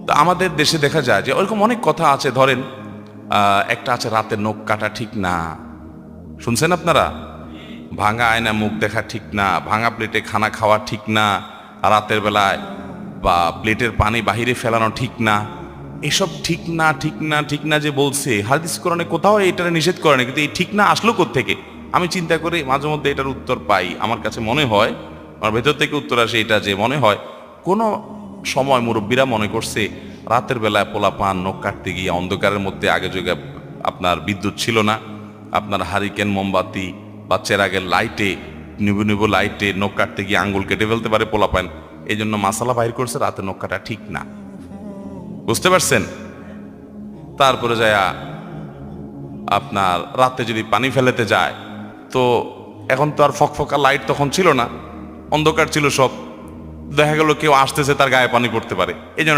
তো আমাদের দেশে দেখা যায় যে ওরকম অনেক কথা আছে। ধরেন একটা আছে রাতে নখ কাটা ঠিক না, শুনছেন আপনারা? ভাঙা আয়না মুখ দেখা ঠিক না, ভাঙা প্লেটে খানা খাওয়া ঠিক না, রাতের বেলায় বা প্লেটের পানি বাহিরে ফেলানো ঠিক না। এসব ঠিক না ঠিক না ঠিক না যে বলছে, হাদিস কোরআনে কোথাও এটা নিষেধ করে না, কিন্তু এই ঠিক না আসলো কোত্থেকে? আমি চিন্তা করি মাঝে মধ্যে এটার উত্তর পাই। আমার কাছে মনে হয়, আমার ভেতর থেকে উত্তর আসে এটা যে মনে হয় কোনো সময় মুরব্বীরা মনে করছে রাতের বেলায় পোলাপান নখ কাটতে গিয়ে অন্ধকারের মধ্যে আগে যোগে আপনার বিদ্যুৎ ছিল না, আপনার হারিকেন মোমবাতি বা চেরাগের লাইটে নিবু নিবু লাইটে নখ কাটতে গিয়ে আঙ্গুল কেটে ফেলতে পারে পোলাপান, এই জন্য মাসালা বাইর করছে রাতে নখ কাটা ঠিক না। বুঝতে পারছেন? তারপরে যায় আপনার রাতে যদি পানি ফেলেতে যায়, তো এখন তো আর ফকফকা লাইট তখন ছিল না, অন্ধকার ছিল সব, দেখা গেল কেউ আসতেছে তার গায়ে পানি পড়তে পারে, এই জন্য